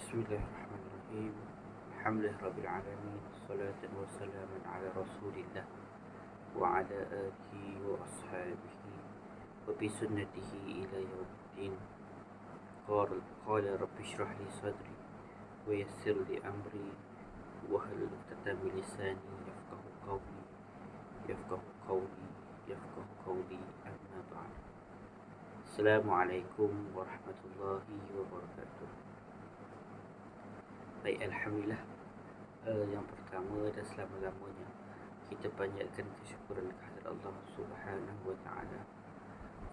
Bismillahirrahmanirrahim. Alhamdulillah Rabbil Alamin. Salatan wa salaman ala Rasulillah wa ala alihi wa ashabihi wa bi sunnatihi ila yawmiddin. Qala rabbi shrah li sadri wa yassir li amri wa hlul 'uqdatam min lisani yafqahu qawli yafqahu qawli amma ba'd. Assalamualaikum warahmatullahi wabarakatuh. Baik, Alhamdulillah. Yang pertama dan selama-lamanya kita panjatkan kesyukuran kehadirat Allah Subhanahu wa taala,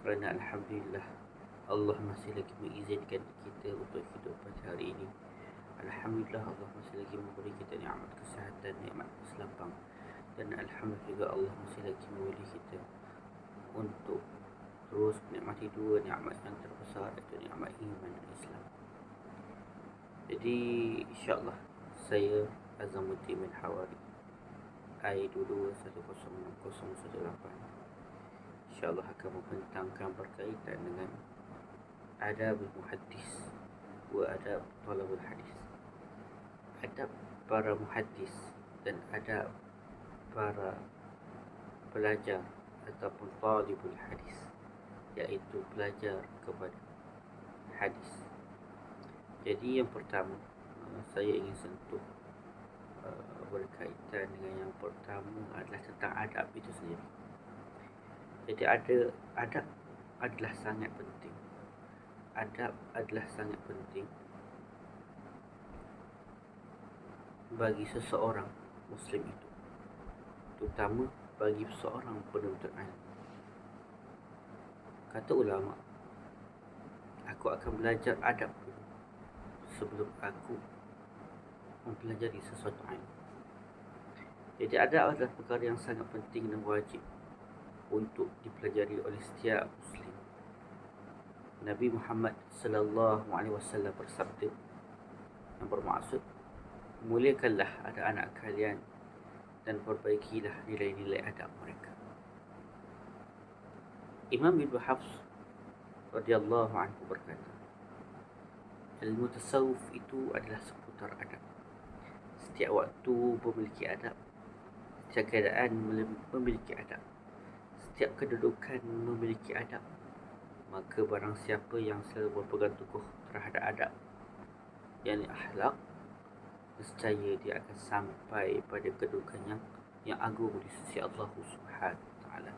kerana alhamdulillah Allah masih lagi mengizinkan kita untuk hidup pada hari ini. Alhamdulillah Allah masih lagi memberi kita nikmat kesihatan, nikmat keselamatan, dan alhamdulillah juga Allah masih lagi memilih kita untuk terus menikmati dua nikmat yang terbesar, iaitu nikmat iman dan Islam. Jadi insyaAllah saya Azamuddin bin Hawari, I22106018, insyaAllah akan membentangkan berkaitan dengan adab muhaddis wa adab talabul hadis. Adab para muhaddis dan adab para pelajar ataupun talibul hadis, iaitu pelajar kepada hadis. Jadi yang pertama saya ingin sentuh berkaitan dengan yang pertama adalah tentang adab itu sendiri. Jadi adab adalah sangat penting. Adab adalah sangat penting bagi seseorang Muslim itu, terutama bagi seorang penuntut ilmu. Kata ulama, aku akan belajar adab sebelum aku mempelajari sesuatu ilmu. Jadi adab adalah perkara yang sangat penting dan wajib untuk dipelajari oleh setiap Muslim. Nabi Muhammad sallallahu alaihi wasallam bersabda, yang bermaksud, muliakanlah anak-anak kalian dan perbaikilah nilai-nilai adab mereka. Imam Ibn Hafs radhiyallahu anhu berkata, ilmu tasawuf itu adalah seputar adab. Setiap waktu memiliki adab, setiap keadaan memiliki adab, setiap kedudukan memiliki adab. Maka barang siapa yang selalu berpegang teguh terhadap adab, yakni akhlak, nescaya dia akan sampai pada kedudukan yang agung di sisi Allah Subhanahu wa taala.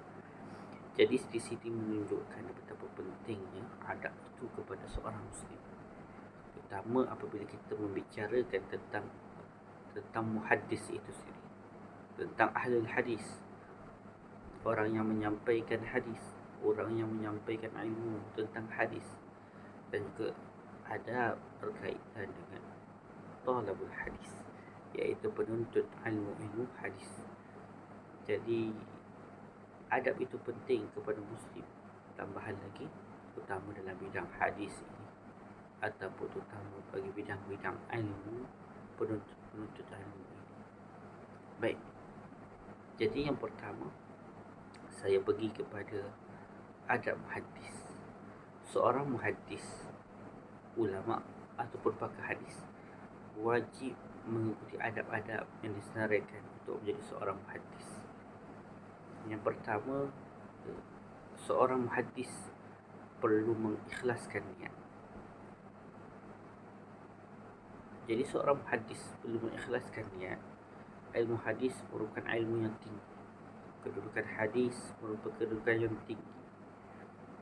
Jadi di sini menunjukkan betapa pentingnya adab itu kepada seorang Muslim, terutama apabila kita membicarakan tentang muhaddis itu sendiri, tentang ahlul hadis, orang yang menyampaikan hadis, orang yang menyampaikan ilmu tentang hadis, dan juga adab berkaitan dengan talabul hadis, iaitu penuntut ilmu hadis. Jadi adab itu penting kepada Muslim, tambahan lagi terutama dalam bidang hadis ini, ataupun terutama bagi bidang-bidang ilmu, penuntut ilmu ini. Baik, jadi yang pertama saya pergi kepada adab muhaddis. Seorang muhaddis, ulama ataupun pakar hadis, wajib mengikuti adab-adab yang disenaraikan untuk menjadi seorang muhaddis. Yang pertama, seorang muhaddis perlu mengikhlaskan niat. Jadi seorang muhaddis perlu mengikhlaskan niat. Ilmu hadis merupakan ilmu yang tinggi. Kedudukan hadis merupakan kedudukan yang tinggi.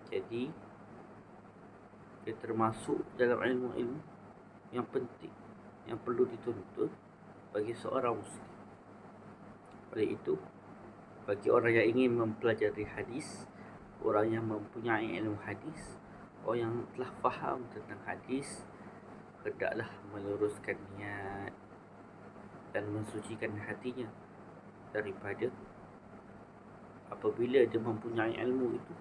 Jadi dia termasuk dalam ilmu-ilmu yang penting, yang perlu dituntut bagi seorang Muslim. Oleh itu, bagi orang yang ingin mempelajari hadis, orang yang mempunyai ilmu hadis, orang yang telah faham tentang hadis, hendaklah meluruskan niat dan mensucikan hatinya daripada apabila dia mempunyai ilmu itu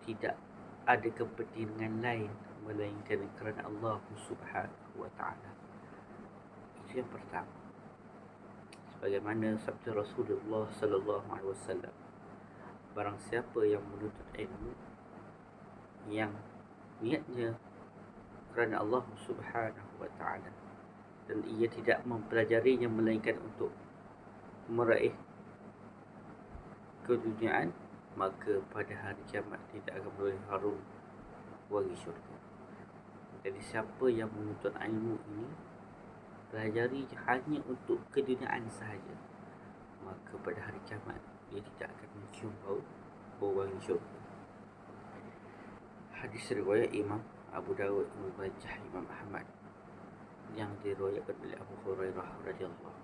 tidak ada kepentingan lain melainkan kerana Allah Subhanahu wa taala. Itu yang pertama. Sebagaimana sabda Rasulullah sallallahu alaihi wasallam, barang siapa yang menuntut ilmu yang niatnya kerana Allah Subhanahu wa ta'ala, dan ia tidak mempelajarinya melainkan untuk meraih keduniaan, maka pada hari kiamat tidak akan boleh harum wangi syurga. Jadi siapa yang menuntut ilmu ini pelajari hanya untuk keduniaan sahaja, maka pada hari kiamat dia tidak akan mencium bau wangi syurga. Hadis riwayat Imam Abu Dawud, Ibnu Majah, Imam Ahmad, yang diriwayatkan oleh Abu Hurairah radhiyallahu.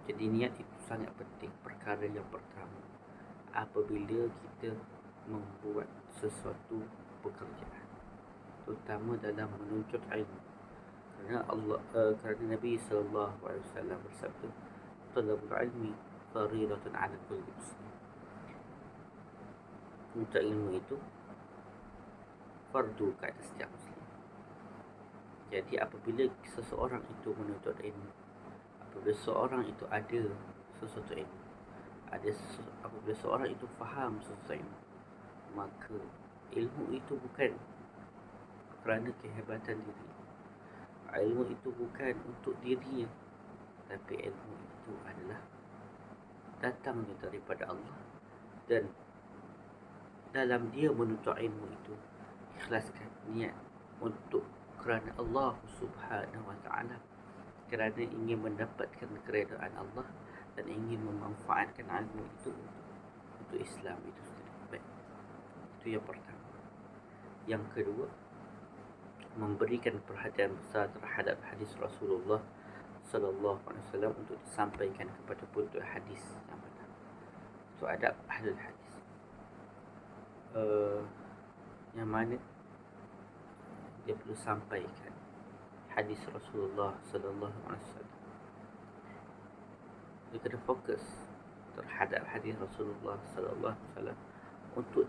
Jadi niat itu sangat penting. Perkara yang pertama, apabila kita membuat sesuatu pekerjaan, terutama dalam menuntut ilmu, kerana Nabi SAW bersabda, talabul ilmi faridatun 'ala kulli muslim. Menuntut ilmu itu fardu ke atas setiap muslim. Jadi apabila seseorang itu menuntut ilmu, apabila seseorang itu ada sesuatu ilmu, apabila seorang itu faham sesuatu ilmu, maka ilmu itu bukan kerana kehebatan diri, ilmu itu bukan untuk dirinya, tapi ilmu itu adalah datangnya daripada Allah. Dan dalam dia menuntut ilmu itu, ikhlaskan niat untuk kerana Allah Subhanahu wa ta'ala, kerana ingin mendapatkan keredaan Allah dan ingin memanfaatkan ilmu itu untuk Islam itu sendiri. Baik, itu yang pertama. Yang kedua, memberikan perhatian besar terhadap hadis Rasulullah sallallahu alaihi wasallam untuk disampaikan kepada penuntut hadis yang benar. Itu adab ahlul hadis. Yang mana dia perlu sampaikan hadis Rasulullah sallallahu alaihi wasallam. Dia kena fokus terhadap hadis Rasulullah sallallahu alaihi wasallam untuk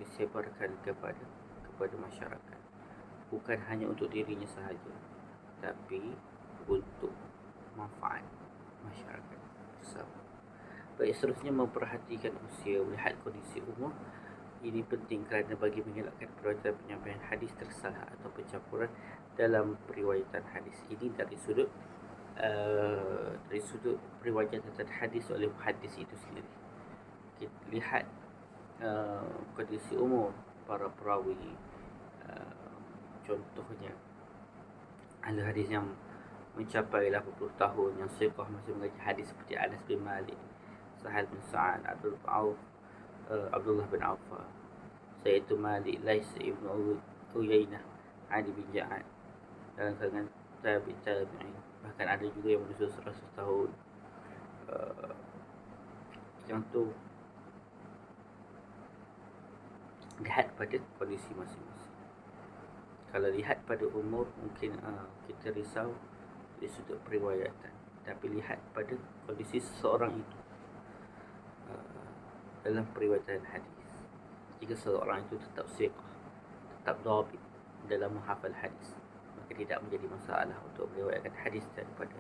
disebarkan kepada masyarakat, bukan hanya untuk dirinya sahaja, tapi untuk manfaat masyarakat bersama. Baik, seterusnya memperhatikan usia, melihat kondisi umur. Ini penting kerana bagi mengelakkan periwayatan penyampaian hadis tersalah atau pencampuran dalam periwayatan hadis. Ini dari sudut periwayatan hadis oleh muhaddis itu sendiri. Kita lihat kondisi umur para perawi. Contohnya, ahli hadis yang mencapai 80 tahun, yang siqah masih mengaji hadis seperti Anas bin Malik, Sahal bin Sa'ad, Abdullah bin Affan, Sayyid Malik, Lais ibn Uyainah, Ali bin Ja'ad, dalam kalangan tabi'in. Bahkan ada juga yang berusia 100 tahun. Yang tu lihat pada kondisi masing-masing. Kalau lihat pada umur, mungkin kita risau dari sudut periwayatan, tapi lihat pada kondisi seseorang itu dalam periwayatan hadis. Jika seseorang itu tetap siqah, tetap dhabit dalam menghafal hadis, maka tidak menjadi masalah untuk meriwayatkan hadis daripada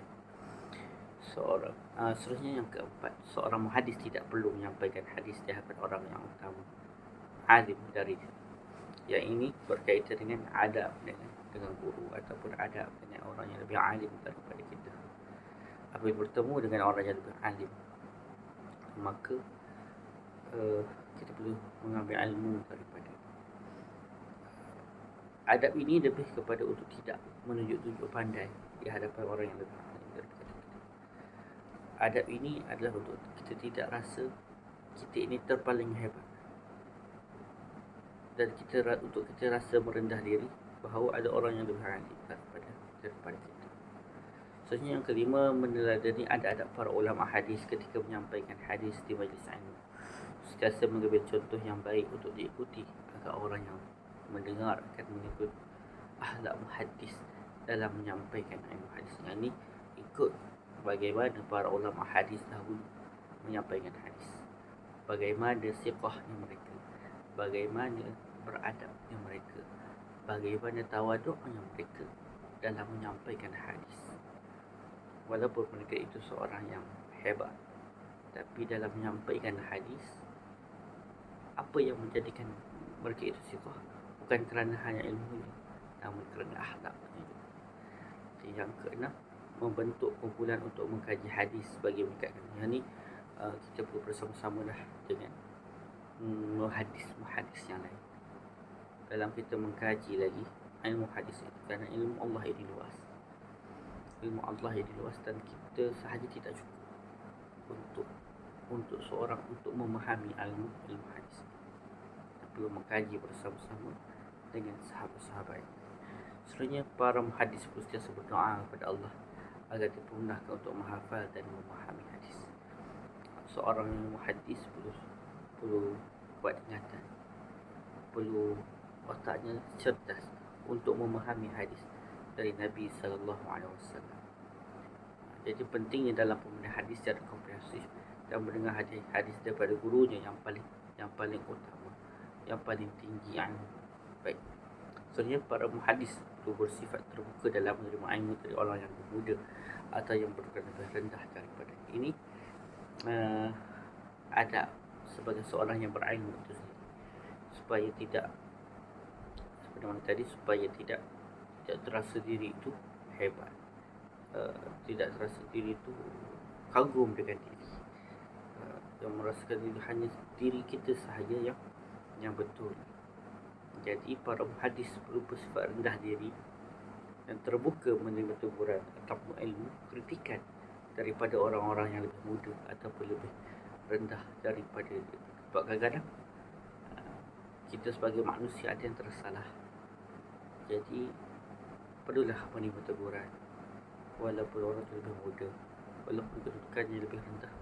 seorang. Seterusnya yang keempat, seorang muhadis tidak perlu menyampaikan hadis di hadapan orang yang utama, alim dari dia. Yang ini berkaitan dengan adab dengan guru, ataupun adab dengan orang yang lebih alim daripada kita. Apabila bertemu dengan orang yang lebih alim, maka kita perlu mengambil ilmu daripada. Adab ini lebih kepada untuk tidak menunjuk-tunjuk pandai di hadapan orang yang lebih alim daripada kita. Adab ini adalah untuk kita tidak rasa kita ini terpaling hebat, dan untuk kita rasa merendah diri bahawa ada orang yang lebih alim daripada kita. Seterusnya yang kelima, meneladani adab para ulama hadis ketika menyampaikan hadis di majlis ilmu. Sentiasa mengambil contoh yang baik untuk diikuti agar orang yang mendengar akan mengikut akhlak muhaddis dalam menyampaikan ilmu hadis. Yang ini ikut bagaimana para ulama hadis dahulu menyampaikan hadis, bagaimana siqahnya mereka, bagaimana beradabnya mereka, bagaimana tawaduknya mereka dalam menyampaikan hadis. Walaupun mereka itu seorang yang hebat, tapi dalam menyampaikan hadis, apa yang menjadikan mereka itu siqah bukan kerana hanya ilmunya, namun kerana akhlaknya juga. Yang keenam, membentuk kumpulan untuk mengkaji hadis bagi meningkatkan. Yang ni kita perlu bersama-sama dah dengan muhadis yang lain dalam kita mengkaji lagi ilmu hadis itu, kerana ilmu Allah ini luas. Ilmu Allah ini luas dan kita sahaja tidak cukup untuk seorang untuk memahami ilmu hadis. Kita perlu mengkaji bersama-sama dengan sahabat-sahabat. Sebenarnya para muhadis sentiasa berdoa kepada Allah agar dipermudahkan untuk menghafal dan memahami hadis. Seorang muhadis perlu kuat ingatan, perlu otaknya cerdas untuk memahami hadis dari Nabi SAW. Jadi pentingnya dalam pembelajaran hadis secara komprehensif dan mendengar hadis daripada gurunya yang paling utama, yang paling tinggi ilmu. Baik. Sebenarnya para muhadis perlu bersifat terbuka dalam menerima ilmu dari orang yang muda atau yang berkedudukan lebih rendah daripada ini. Adab sebagai seorang yang berilmu itu sendiri, supaya tidak terasa diri itu hebat, tidak terasa diri itu kagum dengan diri, yang merasakan diri hanya diri kita sahaja yang betul. Jadi para muhadis perlu bersifat rendah diri dan terbuka menerima teguran ataupun ilmu kritikan daripada orang-orang yang lebih muda ataupun lebih rendah daripada dia. Sebab kadang-kadang kita sebagai manusia ada yang tersalah. Jadi perlulah menerima teguran walaupun orang itu lebih muda, walaupun kedudukannya lebih rendah,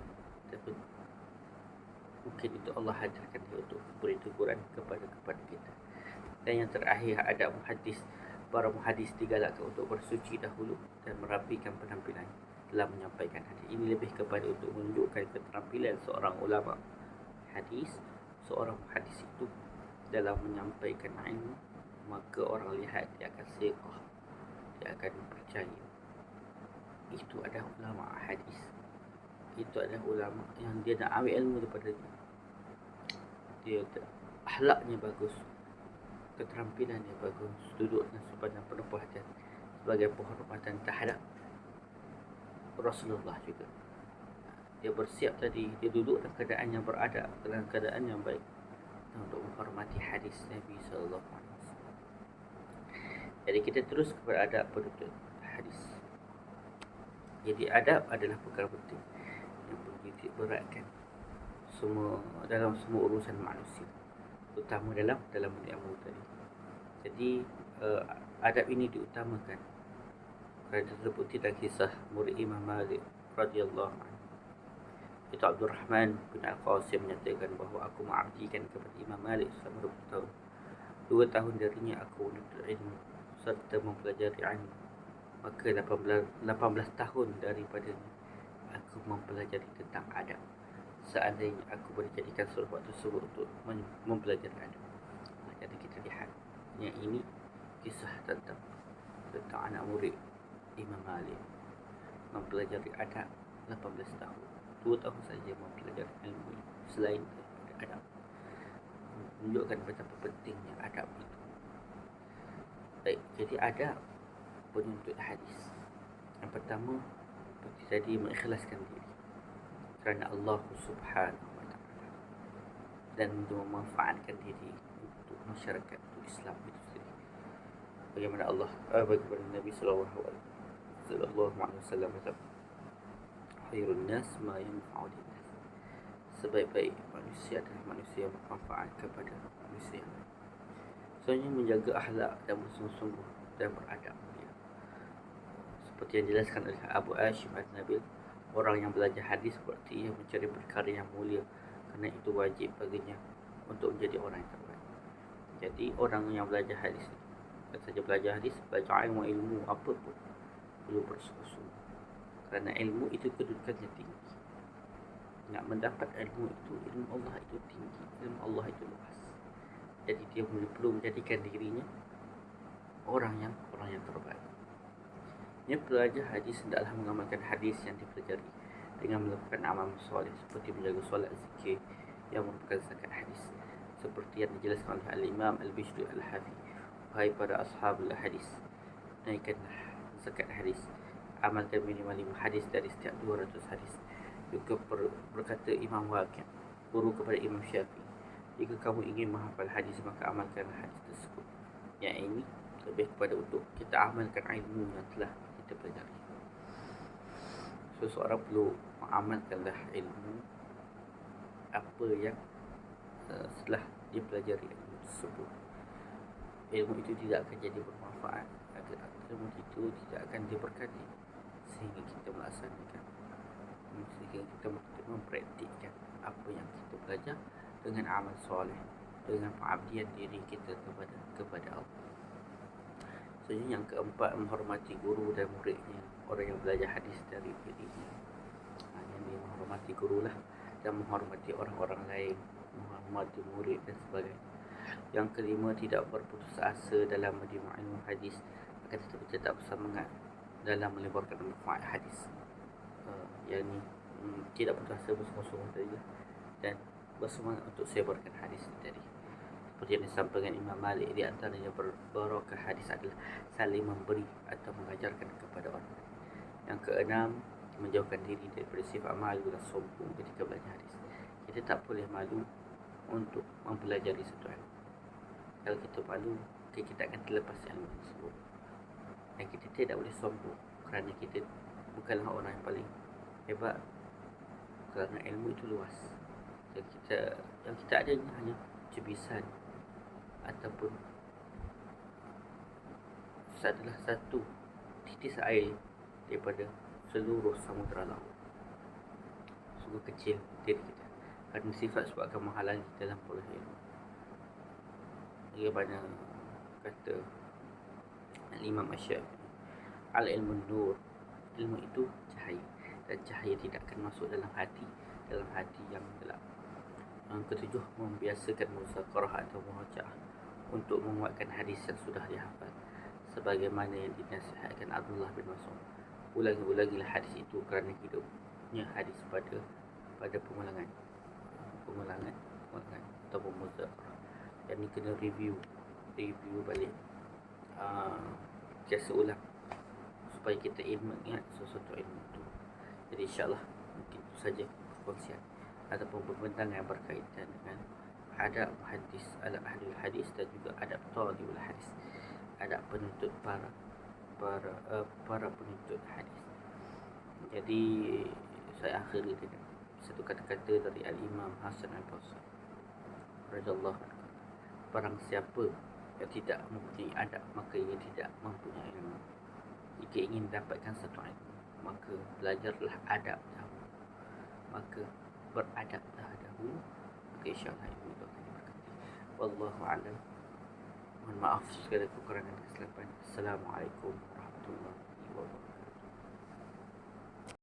tapi mungkin itu Allah hadirkan dia untuk beri teguran kepada kita. Dan yang terakhir, adab muhadis. Para muhadis digalakkan untuk bersuci dahulu dan merapikan penampilan dalam menyampaikan hadis. Ini lebih kepada untuk menunjukkan keterampilan seorang ulama hadis, seorang muhadis itu dalam menyampaikan ilmu. Maka orang lihat dia akan siqah, dia akan percaya. Itu adalah ulama hadis. Itu adalah ulama yang dia nak ambil ilmu daripada dia akhlaknya bagus, keterampilannya bagus, duduknya sepanjang penuh perhatian sebagai penghormatan terhadap Rasulullah juga. Dia bersiap tadi, dia duduk dalam keadaan yang beradab, dalam keadaan yang baik untuk menghormati hadis Nabi SAW. Jadi kita terus kepada adab penuntut hadis. Jadi adab adalah perkara penting yang perlu dititik beratkan dalam semua urusan manusia, terutama dalam ilmu tadi. Jadi adab ini diutamakan kerana terbukti dalam kisah murid Imam Malik radhiyallahu anhu. Itu Abdul Rahman bin Al-Qasim menyatakan bahawa aku mengabdikan kepada Imam Malik selama 20 tahun. 2 tahun darinya aku menuntut ilmu serta mempelajari ilmu. Maka 18 tahun daripadanya aku mempelajari tentang adab. Seandainya aku boleh jadikan seluruh waktu tersebut untuk mempelajari adab. Jadi kita lihat yang ini kisah tentang anak murid Imam Malik mempelajari adab 18 tahun. 2 tahun saja mempelajari ilmu selain daripada adab. Menunjukkan betapa pentingnya adab itu. Baik, jadi adab penuntut hadis. Yang pertama, seperti tadi, mengikhlaskan diri kerana Allah Subhanahu wa ta'ala dan untuk memanfaatkan diri untuk masyarakat, untuk Islam itu sendiri. Bagaimana bagaimana Nabi sallallahu alaihi wasallam kata, khairun nas ma yanfa'u linnas. Sebaik-baik manusia adalah manusia yang bermanfaat kepada manusia yang lain. Soalnya menjaga akhlak dan bersungguh-sungguh dan beradab mulia. Seperti yang dijelaskan oleh Abu Hashim An-Nabil, orang yang belajar hadis seperti ia mencari perkara yang mulia, kerana itu wajib baginya untuk menjadi orang yang terbaik. Jadi orang yang belajar hadis, bukan saja belajar hadis, belajar ilmu apa pun perlu bersungguh-sungguh, kerana ilmu itu kedudukannya tinggi. Nak mendapat ilmu itu, ilmu Allah itu tinggi, ilmu Allah itu luas. Jadi dia perlu menjadikan dirinya orang yang terbaik. Dia belajar hadis hendaklah mengamalkan hadis yang dipelajari dengan melakukan amal soleh seperti menjaga solat, zikir yang merupakan zakat hadis. seperti yang dijelaskan oleh Al-Imam Al-Bishri Al-Hafi. Wahai para ashabul hadis, naikkanlah zakat hadis, amalkan minimal 5 hadis dari setiap 200 hadis. Juga berkata Imam Waqi', guru kepada Imam Syafi'i, jika kamu ingin menghafal hadis, maka amalkanlah hadis tersebut. Yang ini lebih kepada untuk kita amalkan ilmu yang telah kita pelajari. Seseorang perlu mengamalkanlah ilmu apa yang setelah dia pelajari ilmu tersebut. Ilmu itu tidak akan jadi bermanfaat, ilmu itu tidak akan diberkati sehingga kita melaksanakan, sehingga kita mempraktikkan apa yang kita belajar dengan amal soleh, dengan pengabdian diri kita kepada Allah. Selanjutnya yang keempat, menghormati guru dan muridnya. Orang yang belajar hadis dari dirinya, yang dia menghormati guru lah, dan menghormati orang-orang lain, menghormati murid dan sebagainya. Yang kelima, tidak berputus asa dalam menerima ilmu hadis, akan tetapi tetap bersemangat dalam melebarkan manfaat hadis. Yang ni tidak putus asa, bersungguh-sungguh tadi lah, dan bersemangat untuk sebarkan hadis tadi. Seperti yang disampaikan Imam Malik, di antaranya berbarakah hadis adalah saling memberi atau mengajarkan kepada orang. Yang keenam, menjauhkan diri daripada sifat malu dan sombong ketika belajar hadis. Kita tak boleh malu untuk mempelajari satu ilmu. Kalau kita malu, kita akan terlepas ilmu tersebut. Dan kita tidak boleh sombong kerana kita bukanlah orang yang paling hebat, kerana ilmu itu luas. Dan yang kita ada hanya cebisan ataupun adalah satu titis air daripada seluruh samudra laut. Sungguh kecil diri kita, kerana sifat sebab akan menghalangi dalam pola ilmu. Bagaimana kata Al-Imam Asy-Syafi'i, al-ilmu nur, ilmu itu cahaya, dan cahaya tidak akan masuk dalam hati yang gelap. Yang ketujuh, membiasakan muzakarah atau muhajah untuk menguatkan hadis yang sudah dihafal, sebagaimana yang dinasihatkan Abdullah bin Mas'ud. Ulangilah hadis itu kerana hidupnya hadis pada pengulangan atau muzakarah. Yang ni kena review balik, biasa ulang supaya kita ingat sesuatu ilmu itu. Jadi insyaAllah mungkin itu saja perkongsian ataupun pembentangan yang berkaitan dengan adab hadis, adab ahli hadis, dan juga adab talibul hadis, adab penuntut para penuntut hadis. Jadi saya akhiri dengan satu kata-kata dari Al-Imam Hasan Al-Basri radhiyallahu anhu. Barang siapa yang tidak mempunyai adab, maka ia tidak mempunyai ilmu. Jika ingin dapatkan satu ilmu, maka belajarlah adab dahulu, maka beradablah dahulu, maka insyaAllah ilmu itu akan diberkati. Wallahu a'lam. Mohon maaf segala kekurangan kesilapan. Assalamualaikum warahmatullahi wabarakatuh.